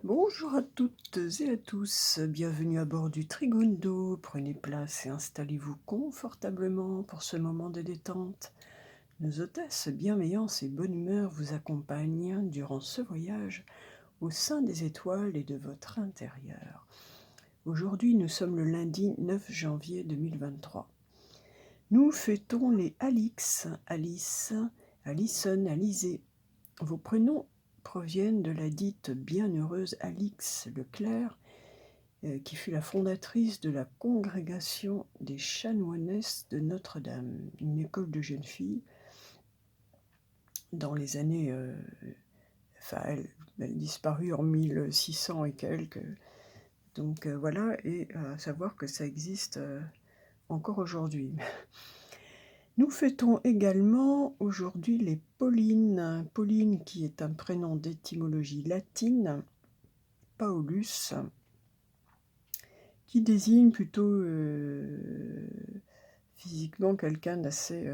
Bonjour à toutes et à tous, bienvenue à bord du Trigondo. Prenez place et installez-vous confortablement pour ce moment de détente. Nos hôtesses bienveillance et bonne humeur vous accompagnent durant ce voyage au sein des étoiles et de votre intérieur. Aujourd'hui, nous sommes le lundi 9 janvier 2023. Nous fêtons les Alix, Alice, Alison, Alizé. Vos prénoms proviennent de la dite bienheureuse Alix Leclerc, qui fut la fondatrice de la congrégation des chanoinesses de Notre-Dame, une école de jeunes filles dans les années... elle disparut en 1600 et quelques. Donc voilà, et à savoir que ça existe encore aujourd'hui. Nous fêtons également aujourd'hui les Paulines. Pauline qui est un prénom d'étymologie latine, Paulus, qui désigne plutôt physiquement quelqu'un d'assez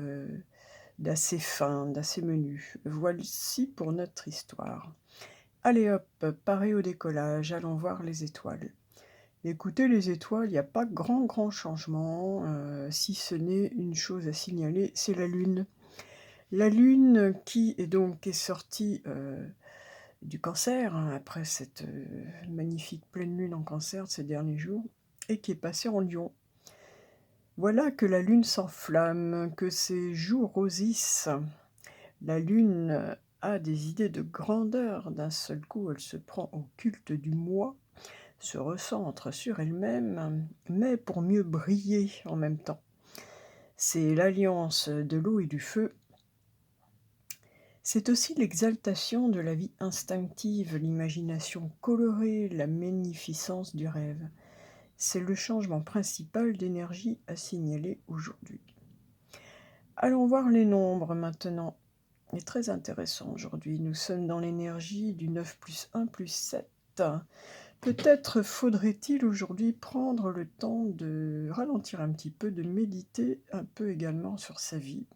fin, d'assez menu. Voici pour notre histoire. Allez hop, paré au décollage, allons voir les étoiles. Écoutez, les étoiles, il n'y a pas grand changement, si ce n'est une chose à signaler, c'est la Lune. La Lune qui est sortie du Cancer, hein, après cette magnifique pleine Lune en Cancer de ces derniers jours, et qui est passée en Lion. Voilà que la Lune s'enflamme, que ses joues rosissent. La Lune a des idées de grandeur, d'un seul coup elle se prend au culte du moi, se recentre sur elle-même, mais pour mieux briller en même temps. C'est l'alliance de l'eau et du feu. C'est aussi l'exaltation de la vie instinctive, l'imagination colorée, la magnificence du rêve. C'est le changement principal d'énergie à signaler aujourd'hui. Allons voir les nombres maintenant. C'est très intéressant aujourd'hui. Nous sommes dans l'énergie du 9 plus 1 plus 7. Peut-être faudrait-il aujourd'hui prendre le temps de ralentir un petit peu, de méditer un peu également sur sa vie.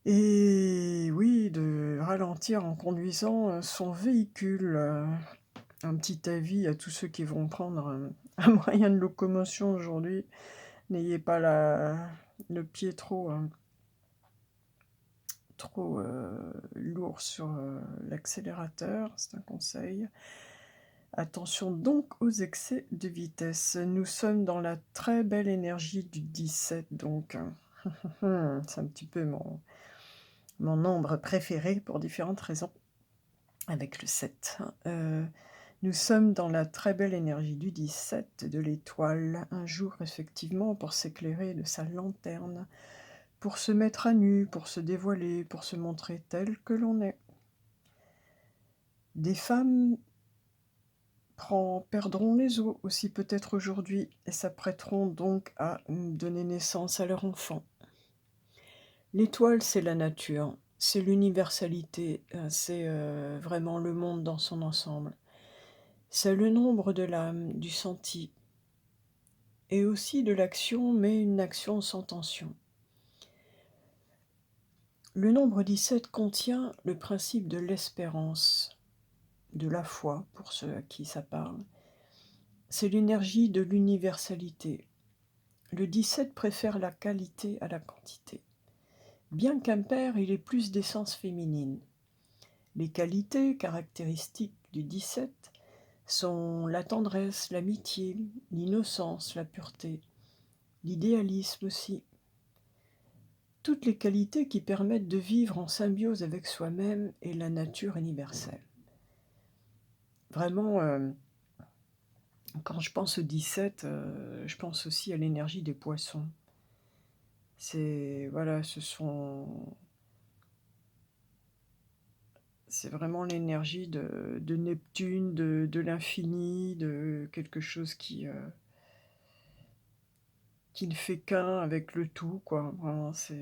Et oui, de ralentir en conduisant son véhicule. Un petit avis à tous ceux qui vont prendre un moyen de locomotion aujourd'hui. N'ayez pas le pied trop lourd sur l'accélérateur, c'est un conseil. Attention donc aux excès de vitesse. Nous sommes dans la très belle énergie du 17, donc c'est un petit peu mon nombre préféré pour différentes raisons, avec le 7. Nous sommes dans la très belle énergie du 17, de l'étoile, un jour effectivement pour s'éclairer de sa lanterne, pour se mettre à nu, pour se dévoiler, pour se montrer tel que l'on est. Des femmes perdront les os aussi peut-être aujourd'hui et s'apprêteront donc à donner naissance à leur enfant. L'étoile, c'est la nature, c'est l'universalité, c'est vraiment le monde dans son ensemble. C'est le nombre de l'âme, du senti, et aussi de l'action, mais une action sans tension. Le nombre 17 contient le principe de l'espérance, de la foi, pour ceux à qui ça parle. C'est l'énergie de l'universalité. Le 17 préfère la qualité à la quantité. Bien qu'impair, il est plus d'essence féminine. Les qualités caractéristiques du 17 sont la tendresse, l'amitié, l'innocence, la pureté, l'idéalisme aussi. Toutes les qualités qui permettent de vivre en symbiose avec soi-même et la nature universelle. Vraiment, quand je pense au 17, je pense aussi à l'énergie des poissons. C'est vraiment l'énergie de Neptune, de l'infini, de quelque chose qui ne fait qu'un avec le tout, quoi. Vraiment, ça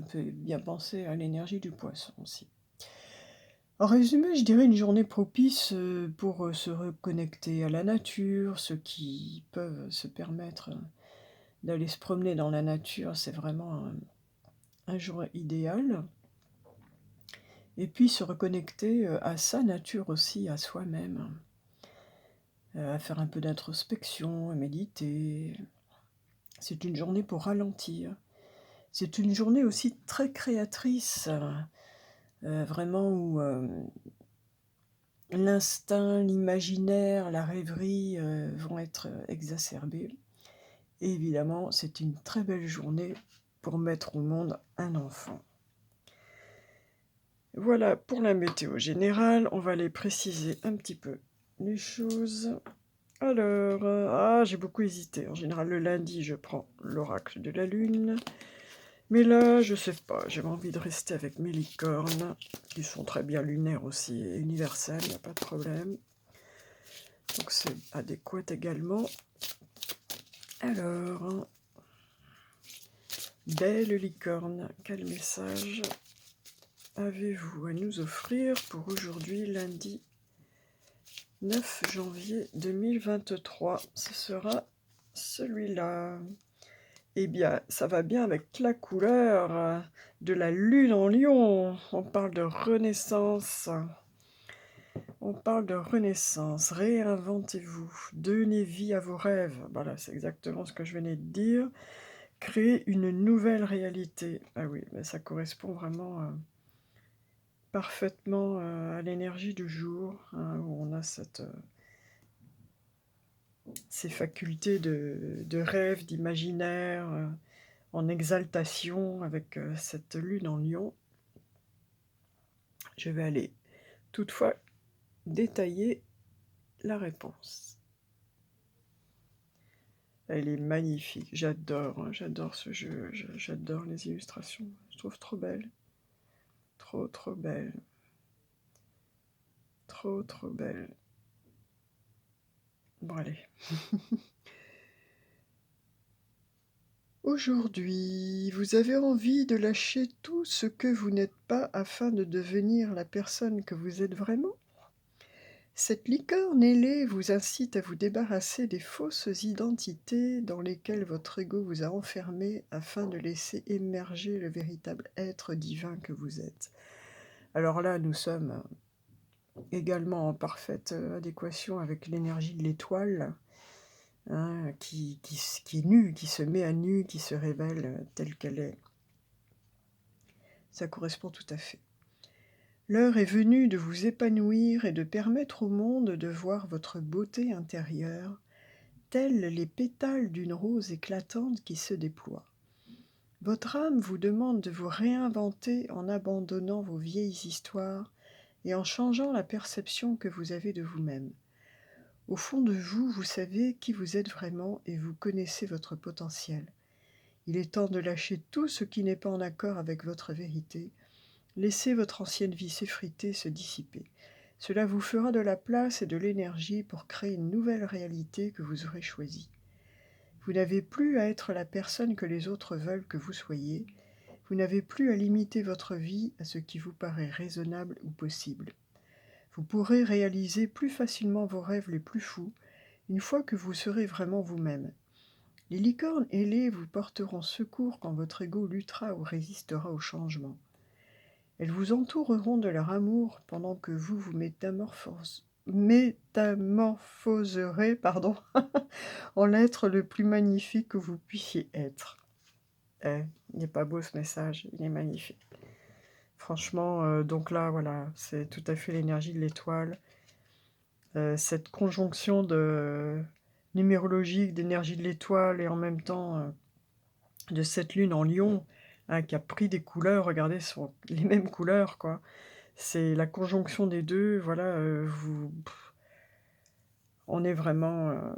me fait bien penser à l'énergie du poisson aussi. En résumé, je dirais une journée propice pour se reconnecter à la nature. Ceux qui peuvent se permettre d'aller se promener dans la nature, c'est vraiment un jour idéal. et puis se reconnecter à sa nature aussi, à soi-même, à faire un peu d'introspection, à méditer. C'est une journée pour ralentir. C'est une journée aussi très créatrice, vraiment où l'instinct, l'imaginaire, la rêverie vont être exacerbés. Et évidemment, c'est une très belle journée pour mettre au monde un enfant. Voilà pour la météo générale. On va aller préciser un petit peu les choses. Alors, j'ai beaucoup hésité. En général, le lundi, je prends l'oracle de la lune. Mais là, je sais pas, j'avais envie de rester avec mes licornes, qui sont très bien lunaires aussi, et universelles, il n'y a pas de problème. Donc c'est adéquat également. Alors, belle licorne, quel message avez-vous à nous offrir pour aujourd'hui, lundi 9 janvier 2023? Ce sera celui-là. Eh bien, ça va bien avec la couleur de la lune en lion. On parle de renaissance. On parle de renaissance. Réinventez-vous. Donnez vie à vos rêves. Voilà, c'est exactement ce que je venais de dire. Créez une nouvelle réalité. Ah oui, mais ça correspond vraiment parfaitement à l'énergie du jour, hein, où on a ces facultés de rêve, d'imaginaire, en exaltation avec cette lune en lion. Je vais aller toutefois détailler la réponse. Elle est magnifique, j'adore, hein, j'adore ce jeu, j'adore les illustrations, je trouve trop belle. Trop belle. Trop belle. Bon allez. Aujourd'hui, vous avez envie de lâcher tout ce que vous n'êtes pas afin de devenir la personne que vous êtes vraiment? Cette licorne ailée vous incite à vous débarrasser des fausses identités dans lesquelles votre ego vous a enfermé afin de laisser émerger le véritable être divin que vous êtes. Alors là, nous sommes également en parfaite adéquation avec l'énergie de l'étoile, hein, qui est nue, qui se met à nu, qui se révèle telle qu'elle est. Ça correspond tout à fait. L'heure est venue de vous épanouir et de permettre au monde de voir votre beauté intérieure, tels les pétales d'une rose éclatante qui se déploie. Votre âme vous demande de vous réinventer en abandonnant vos vieilles histoires et en changeant la perception que vous avez de vous-même. Au fond de vous, vous savez qui vous êtes vraiment et vous connaissez votre potentiel. Il est temps de lâcher tout ce qui n'est pas en accord avec votre vérité. Laissez votre ancienne vie s'effriter, se dissiper. Cela vous fera de la place et de l'énergie pour créer une nouvelle réalité que vous aurez choisie. Vous n'avez plus à être la personne que les autres veulent que vous soyez. Vous n'avez plus à limiter votre vie à ce qui vous paraît raisonnable ou possible. Vous pourrez réaliser plus facilement vos rêves les plus fous une fois que vous serez vraiment vous-même. Les licornes ailées vous porteront secours quand votre ego luttera ou résistera au changement. Elles vous entoureront de leur amour pendant que vous vous métamorphoserez en l'être le plus magnifique que vous puissiez être. Il n'est pas beau ce message, il est magnifique. Franchement, donc là, voilà, c'est tout à fait l'énergie de l'étoile. Cette conjonction numérologique d'énergie de l'étoile et en même temps de cette lune en lion, hein, qui a pris des couleurs, regardez, ce sont les mêmes couleurs, quoi. C'est la conjonction des deux, voilà, on est vraiment...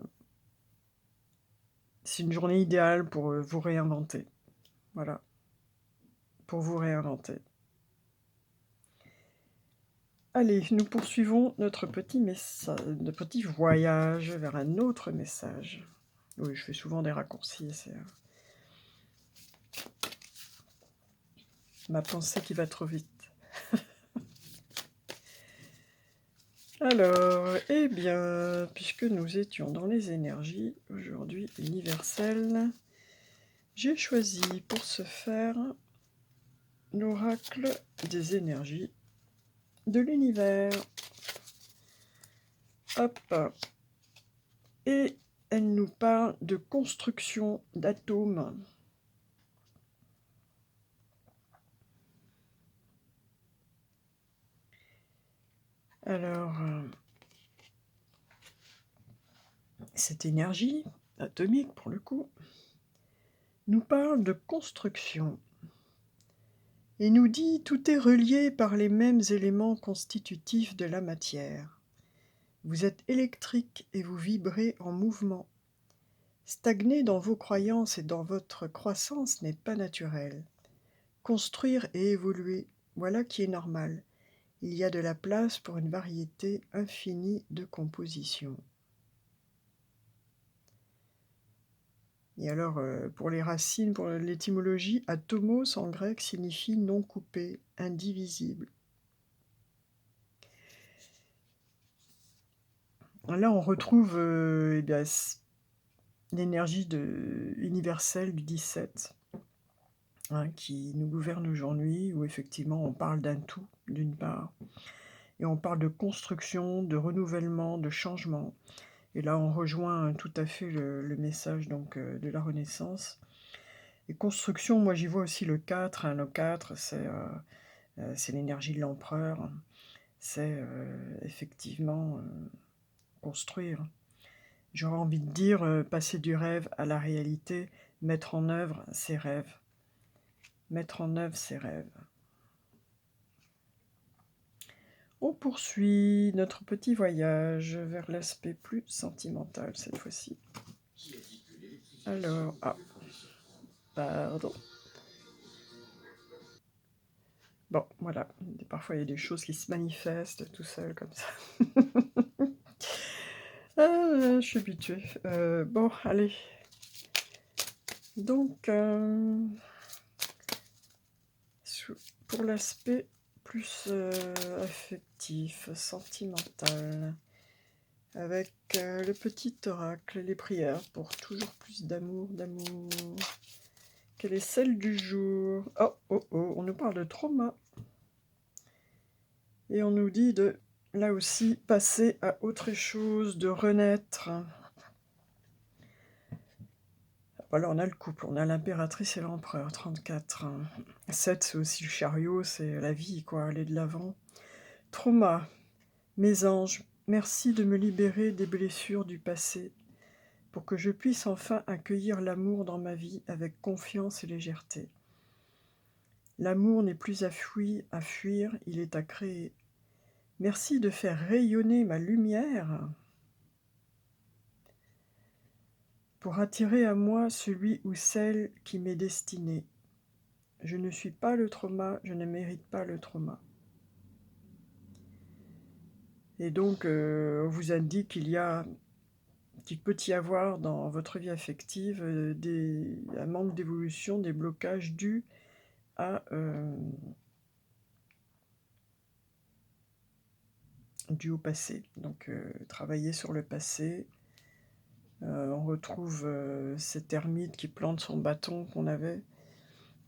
c'est une journée idéale pour vous réinventer. Voilà, pour vous réinventer. Allez, nous poursuivons notre petit voyage vers un autre message. Oui, je fais souvent des raccourcis, c'est ma pensée qui va trop vite. Alors, eh bien, puisque nous étions dans les énergies, aujourd'hui universelles, j'ai choisi pour ce faire l'oracle des énergies de l'univers. Hop. Et elle nous parle de construction d'atomes. Alors, cette énergie atomique, pour le coup, nous parle de construction et nous dit « Tout est relié par les mêmes éléments constitutifs de la matière. Vous êtes électrique et vous vibrez en mouvement. Stagner dans vos croyances et dans votre croissance n'est pas naturel. Construire et évoluer, voilà qui est normal. Il y a de la place pour une variété infinie de compositions. » Et alors, pour les racines, pour l'étymologie, atomos en grec signifie non coupé, indivisible. Là, on retrouve l'énergie universelle du 17, hein, qui nous gouverne aujourd'hui, où effectivement on parle d'un tout, d'une part, et on parle de construction, de renouvellement, de changement. Et là, on rejoint tout à fait le message donc, de la Renaissance. Et construction, moi j'y vois aussi le 4. Hein, le 4, c'est l'énergie de l'empereur. C'est effectivement construire. J'aurais envie de dire passer du rêve à la réalité, mettre en œuvre ses rêves. Mettre en œuvre ses rêves. On poursuit notre petit voyage vers l'aspect plus sentimental cette fois-ci. Alors, pardon. Bon, voilà, parfois il y a des choses qui se manifestent tout seul comme ça. Je suis habituée. Bon, allez. Donc, pour l'aspect plus affectif, sentimental, avec le petit oracle, les prières pour toujours plus d'amour, Quelle est celle du jour? Oh, on nous parle de trauma. Et on nous dit de, là aussi, passer à autre chose, de renaître. Voilà, on a le couple, on a l'impératrice et l'empereur, 34. 7, c'est aussi le chariot, c'est la vie, quoi, aller de l'avant. Trauma. Mes anges, merci de me libérer des blessures du passé, pour que je puisse enfin accueillir l'amour dans ma vie avec confiance et légèreté. L'amour n'est plus à fuir, il est à créer. Merci de faire rayonner ma lumière pour attirer à moi celui ou celle qui m'est destiné. Je ne suis pas le trauma, je ne mérite pas le trauma. Et donc, on vous indique qu'il peut y avoir dans votre vie affective un manque d'évolution, des blocages dus au passé. Donc, travailler sur le passé. On retrouve cet ermite qui plante son bâton qu'on avait.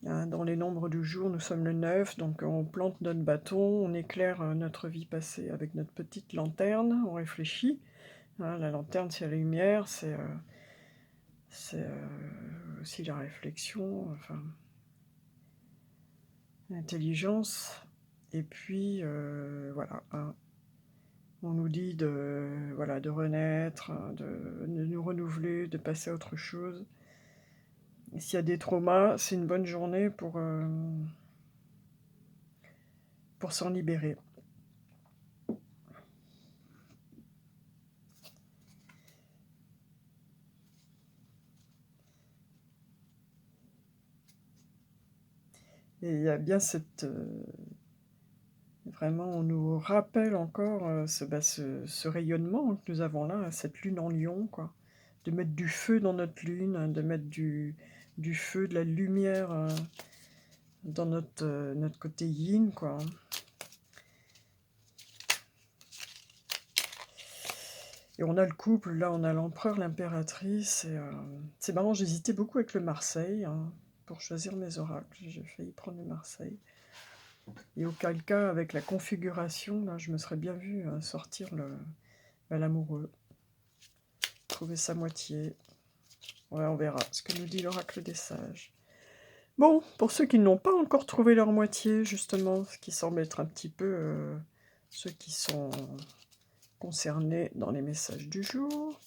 Hein, dans les nombres du jour, nous sommes le 9, donc on plante notre bâton, on éclaire notre vie passée avec notre petite lanterne, on réfléchit. Hein, la lanterne, c'est la lumière, c'est aussi la réflexion, enfin, l'intelligence. Et puis, voilà, hein, on nous dit de renaître, de nous renouveler, de passer à autre chose. Et s'il y a des traumas, c'est une bonne journée pour s'en libérer. Et il y a bien cette... vraiment, on nous rappelle encore ce rayonnement que nous avons là, cette lune en lion, quoi. De mettre du feu dans notre lune, de mettre du feu, de la lumière dans notre côté yin, quoi. Et on a le couple, là on a l'empereur, l'impératrice, et c'est marrant, j'hésitais beaucoup avec le Marseille, hein, pour choisir mes oracles, j'ai failli prendre le Marseille. Et auquel cas, avec la configuration, là, je me serais bien vue sortir l'amoureux, trouver sa moitié. Ouais, on verra ce que nous dit l'oracle des sages. Bon, pour ceux qui n'ont pas encore trouvé leur moitié, justement, ce qui semble être un petit peu ceux qui sont concernés dans les messages du jour,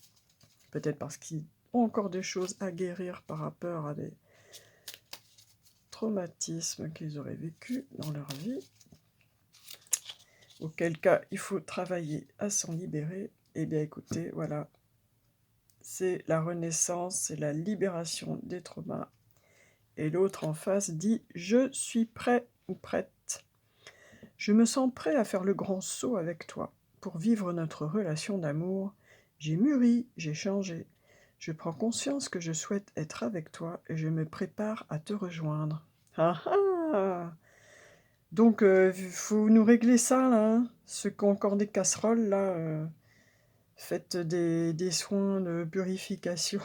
peut-être parce qu'ils ont encore des choses à guérir par rapport à des traumatismes qu'ils auraient vécus dans leur vie, auquel cas il faut travailler à s'en libérer. Eh bien écoutez, voilà, c'est la renaissance, c'est la libération des traumas. Et l'autre en face dit « Je suis prêt ou prête. Je me sens prêt à faire le grand saut avec toi. Pour vivre notre relation d'amour, j'ai mûri, j'ai changé. Je prends conscience que je souhaite être avec toi et je me prépare à te rejoindre. » Ah ah! Donc, faut nous régler ça, là, hein. Ceux qui ont encore des casseroles, là, faites des soins de purification,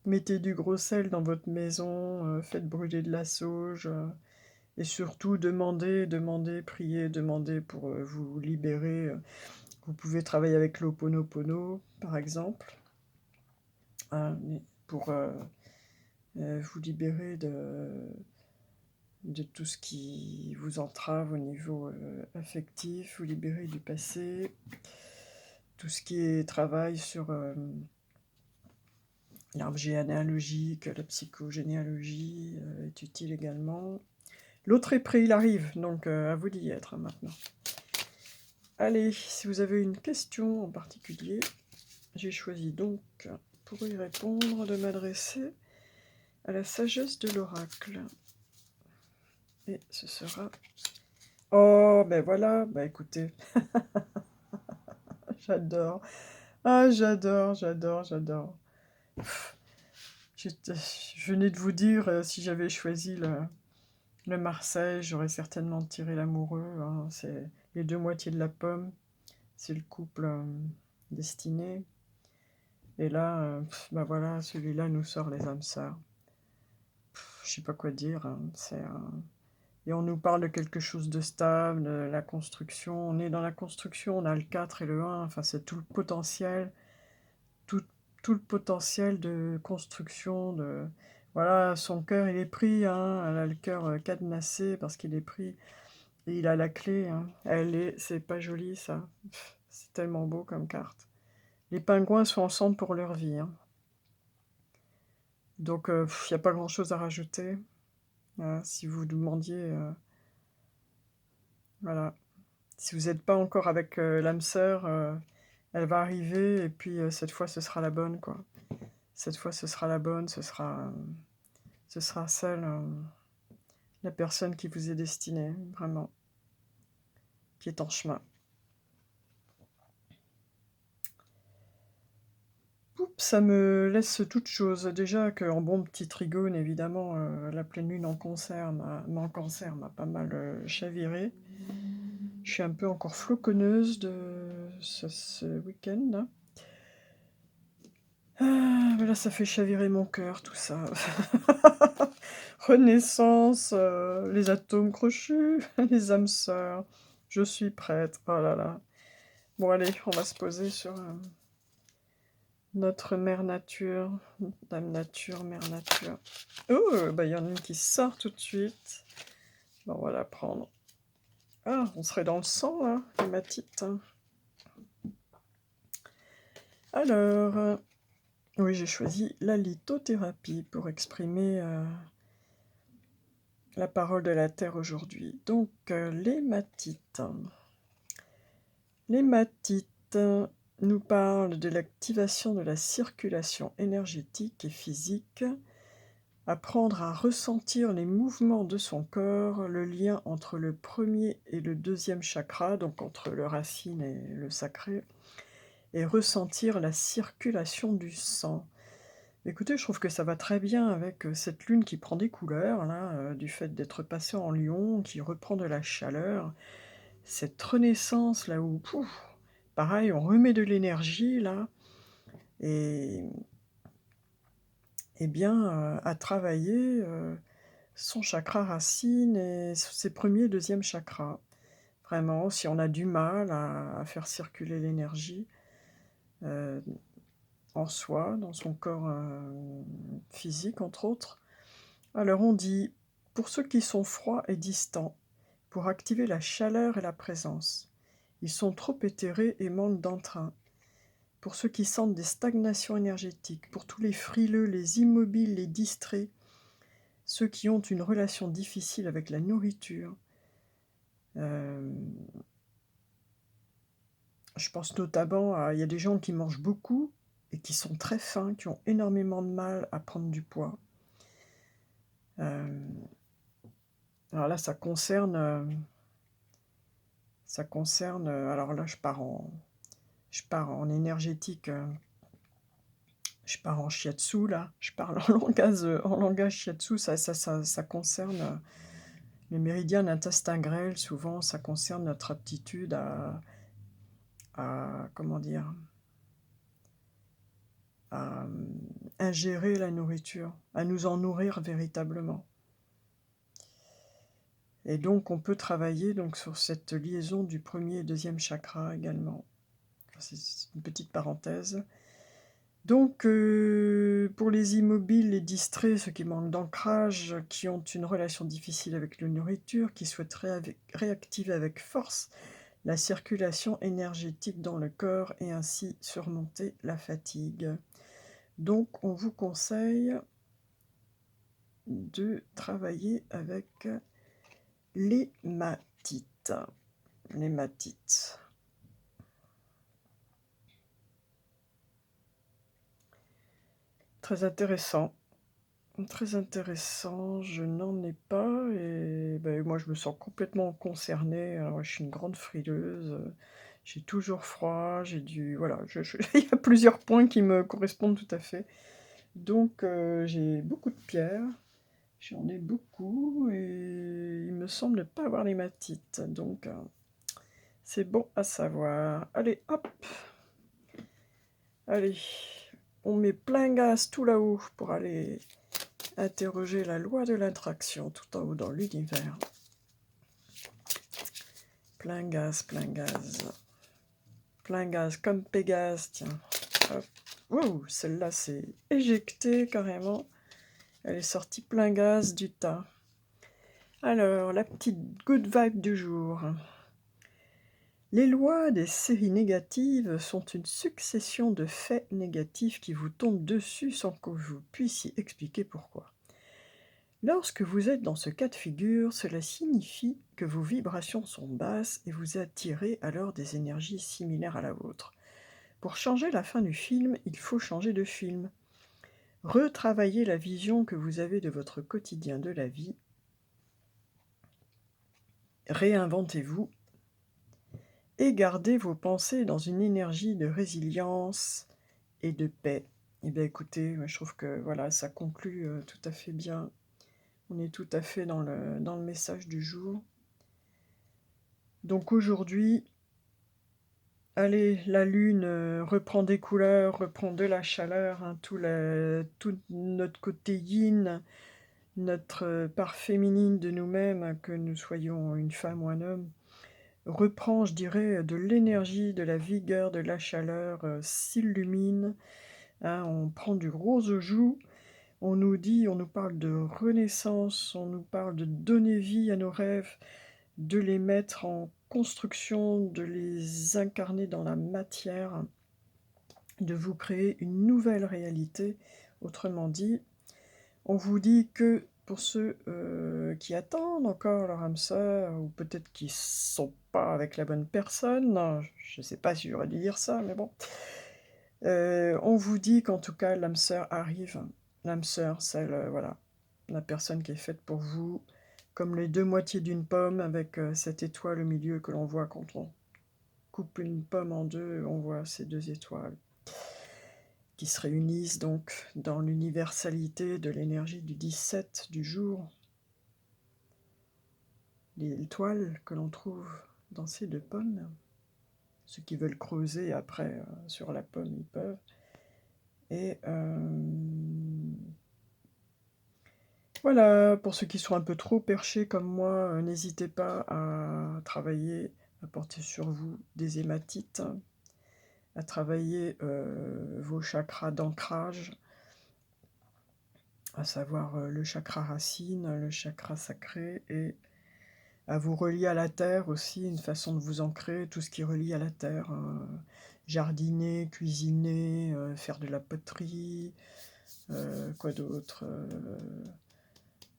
mettez du gros sel dans votre maison, faites brûler de la sauge, et surtout demandez, priez, demandez pour vous libérer. Vous pouvez travailler avec l'Ho'oponopono, par exemple, hein, pour vous libérer de tout ce qui vous entrave au niveau affectif, vous libérer du passé, tout ce qui est travail sur l'arbre généalogique, la psychogénéalogie est utile également. L'autre est prêt, il arrive, donc à vous d'y être maintenant. Allez, si vous avez une question en particulier, j'ai choisi donc, pour y répondre, de m'adresser à la sagesse de l'oracle. Et ce sera... Oh, ben voilà, ben écoutez, j'adore. Ah, j'adore. Je venais de vous dire, si j'avais choisi le Marseille, j'aurais certainement tiré l'amoureux, hein. C'est les deux moitiés de la pomme, c'est le couple destiné. Et là, ben voilà, celui-là nous sort les âmes sœurs. Je sais pas quoi dire, hein. Et on nous parle de quelque chose de stable, de la construction. On est dans la construction, on a le 4 et le 1, enfin c'est tout le potentiel, tout, tout le potentiel de construction. Voilà, son cœur il est pris, hein. Elle a le cœur cadenassé parce qu'il est pris. Et il a la clé, hein. C'est pas joli ça. C'est tellement beau comme carte. Les pingouins sont ensemble pour leur vie, hein. Donc il n'y a pas grand-chose à rajouter. Si vous demandiez, voilà. Si vous n'êtes pas encore avec l'âme sœur, elle va arriver et puis cette fois ce sera la bonne, quoi. Cette fois ce sera la bonne, ce sera celle, la personne qui vous est destinée, vraiment, qui est en chemin. Ça me laisse toute chose. Déjà qu'en bon petit trigone, évidemment, la pleine lune en cancer m'a pas mal chaviré. Je suis un peu encore floconneuse de ce week-end, là. Ah, mais là, ça fait chavirer mon cœur, tout ça. Renaissance, les atomes crochus, les âmes sœurs. Je suis prête. Oh là là. Bon, allez, on va se poser sur notre mère nature. Dame nature, mère nature. Oh, bah il y en a une qui sort tout de suite. Bon, on va la prendre. Ah, on serait dans le sang, là, hématite. Alors, oui, j'ai choisi la lithothérapie pour exprimer la parole de la Terre aujourd'hui. Donc, l'hématite. L'hématite nous parle de l'activation de la circulation énergétique et physique, apprendre à ressentir les mouvements de son corps, le lien entre le premier et le deuxième chakra, donc entre le racine et le sacré, et ressentir la circulation du sang. Écoutez, je trouve que ça va très bien avec cette lune qui prend des couleurs, là, du fait d'être passée en lion, qui reprend de la chaleur. Cette renaissance, là où, pouf, pareil, on remet de l'énergie, là, et bien, à travailler son chakra racine et ses premiers et 2e chakras. Vraiment, si on a du mal à faire circuler l'énergie, heu, en soi, dans son corps, physique entre autres, alors on dit: «Pour ceux qui sont froids et distants, pour activer la chaleur et la présence. Ils sont trop éthérés et manquent d'entrain. Pour ceux qui sentent des stagnations énergétiques, pour tous les frileux, les immobiles, les distraits, ceux qui ont une relation difficile avec la nourriture». Je pense notamment à il y a des gens qui mangent beaucoup et qui sont très fins, qui ont énormément de mal à prendre du poids. Hem, alors là, alors là, je pars en énergétique, je pars en shiatsu là, je parle en langage shiatsu, ça concerne, les méridiens de l'intestin grêle, souvent ça concerne notre aptitude à comment dire? À, ingérer la nourriture, à nous en nourrir véritablement. Et donc on peut travailler donc sur cette liaison du 1er et 2e chakra également. Enfin, c'est une petite parenthèse. Donc pour les immobiles, les distraits, ceux qui manquent d'ancrage, qui ont une relation difficile avec la nourriture, qui souhaitent réactiver avec force la circulation énergétique dans le corps et ainsi surmonter la fatigue. Donc on vous conseille de travailler avec l'hématite. L'hématite. Très intéressant. Très intéressant, je n'en ai pas et moi je me sens complètement concernée. Alors je suis une grande frileuse, j'ai toujours froid, j'ai du voilà, je il y a plusieurs points qui me correspondent tout à fait. Donc j'ai beaucoup de pierres, j'en ai beaucoup et il me semble ne pas avoir l'hématite, donc c'est bon à savoir. Allez hop! Allez, on met plein gaz tout là-haut pour aller interroger la loi de l'attraction tout en haut dans l'univers. Plein gaz, plein gaz. Plein gaz, comme Pégase, tiens. Hop. Ouh, celle-là c'est éjecté carrément. Elle est sortie plein gaz du tas. Alors, la petite good vibe du jour. Les lois des séries négatives sont une succession de faits négatifs qui vous tombent dessus sans que vous puissiez expliquer pourquoi. Lorsque vous êtes dans ce cas de figure, cela signifie que vos vibrations sont basses et vous attirez alors des énergies similaires à la vôtre. Pour changer la fin du film, il faut changer de film. Retravaillez la vision que vous avez de votre quotidien de la vie. Réinventez-vous et gardez vos pensées dans une énergie de résilience et de paix. Eh bien écoutez, moi, je trouve que voilà, ça conclut tout à fait bien. On est tout à fait dans le message du jour. Donc aujourd'hui, allez, la lune reprend des couleurs, reprend de la chaleur, hein, tout notre côté yin, notre part féminine de nous-mêmes, que nous soyons une femme ou un homme, reprend, je dirais, de l'énergie, de la vigueur, de la chaleur, s'illumine, hein, on prend du rose aux joues, on nous parle de renaissance, on nous parle de donner vie à nos rêves, de les mettre en construction, de les incarner dans la matière, de vous créer une nouvelle réalité. Autrement dit, on vous dit que pour ceux qui attendent encore leur âme sœur, ou peut-être qui sont pas avec la bonne personne, je ne sais pas si j'aurais dû dire ça, mais bon, on vous dit qu'en tout cas l'âme sœur arrive. L'âme sœur, celle, voilà, la personne qui est faite pour vous, comme les deux moitiés d'une pomme avec cette étoile au milieu que l'on voit quand on coupe une pomme en deux, on voit ces deux étoiles qui se réunissent donc dans l'universalité de l'énergie du 17 du jour. L'étoile que l'on trouve dans ces deux pommes, ceux qui veulent creuser après sur la pomme, ils peuvent. Et Voilà, pour ceux qui sont un peu trop perchés comme moi, n'hésitez pas à travailler, à porter sur vous des hématites, à travailler, vos chakras d'ancrage, à savoir, le chakra racine, le chakra sacré et à vous relier à la terre aussi, une façon de vous ancrer, tout ce qui relie à la terre, jardiner, cuisiner, faire de la poterie, quoi d'autre?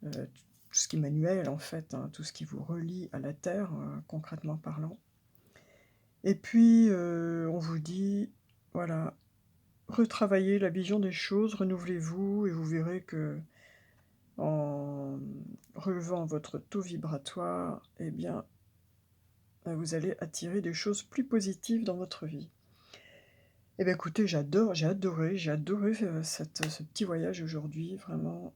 Tout ce qui est manuel en fait, hein, tout ce qui vous relie à la terre, concrètement parlant. Et puis, on vous dit, voilà, retravaillez la vision des choses, renouvelez-vous et vous verrez que en relevant votre taux vibratoire, eh bien, vous allez attirer des choses plus positives dans votre vie. Eh bien écoutez, j'ai adoré, ce petit voyage aujourd'hui, vraiment,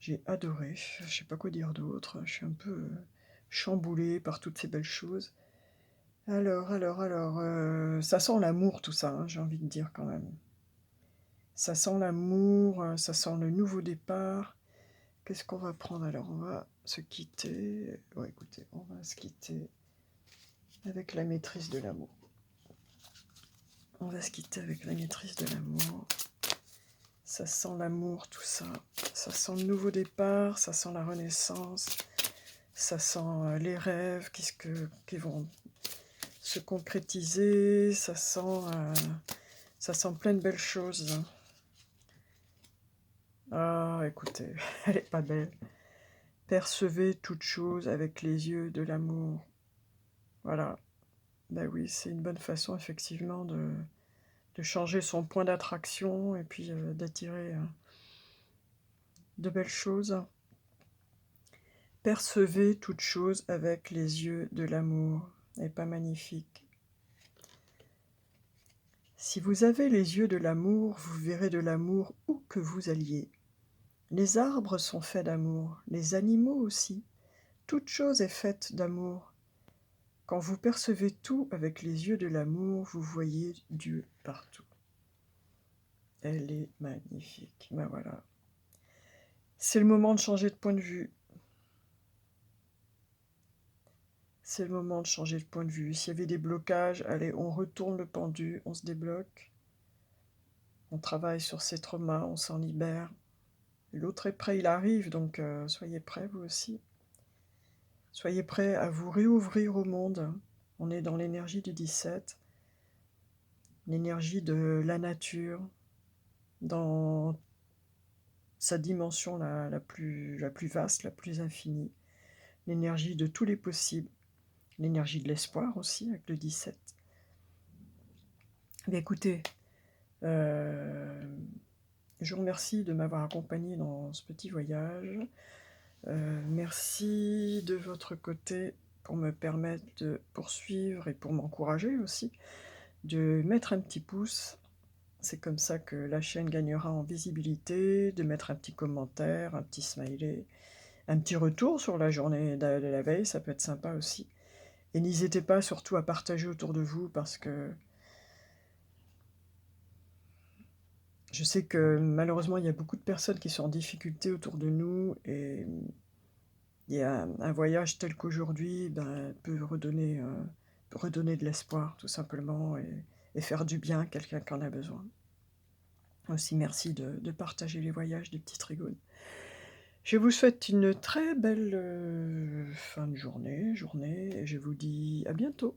j'ai adoré. Je sais pas quoi dire d'autre, je suis un peu, chamboulée par toutes ces belles choses. Alors, ça sent l'amour tout ça, hein, j'ai envie de dire quand même. Ça sent l'amour, ça sent le nouveau départ. Qu'est-ce qu'on va prendre alors? On va se quitter, ouais écoutez, on va se quitter avec la maîtrise de l'amour. On va se quitter avec la maîtrise de l'amour. Ça sent l'amour tout ça. Ça sent le nouveau départ, ça sent la renaissance, ça sent, les rêves qui vont se concrétiser, ça sent plein de belles choses. Ah écoutez, elle est pas belle. Percevez toute chose avec les yeux de l'amour. Voilà. Ben oui, c'est une bonne façon effectivement de changer son point d'attraction et puis, d'attirer, de belles choses. Percevez toute chose avec les yeux de l'amour. Elle est pas magnifique? Si vous avez les yeux de l'amour, vous verrez de l'amour où que vous alliez. Les arbres sont faits d'amour, les animaux aussi. Toute chose est faite d'amour. Quand vous percevez tout avec les yeux de l'amour, vous voyez Dieu partout. Elle est magnifique. Ben voilà. C'est le moment de changer de point de vue. C'est le moment de changer de point de vue. S'il y avait des blocages, allez, on retourne le pendu, on se débloque. On travaille sur ses traumas, on s'en libère. L'autre est prêt, il arrive, donc soyez prêts vous aussi. Soyez prêts à vous réouvrir au monde. On est dans l'énergie du 17, l'énergie de la nature, dans sa dimension la plus vaste, la plus infinie, l'énergie de tous les possibles, l'énergie de l'espoir aussi avec le 17. Mais écoutez, je vous remercie de m'avoir accompagné dans ce petit voyage. Merci de votre côté pour me permettre de poursuivre et pour m'encourager aussi, de mettre un petit pouce. C'est comme ça que la chaîne gagnera en visibilité, de mettre un petit commentaire, un petit smiley, un petit retour sur la journée de la veille, ça peut être sympa aussi. Et n'hésitez pas surtout à partager autour de vous parce que je sais que malheureusement il y a beaucoup de personnes qui sont en difficulté autour de nous et et un voyage tel qu'aujourd'hui, ben, peut redonner de l'espoir tout simplement et faire du bien à quelqu'un qui en a besoin. Aussi merci de partager les voyages des petites rigounes. Je vous souhaite une très belle, fin de journée et je vous dis à bientôt.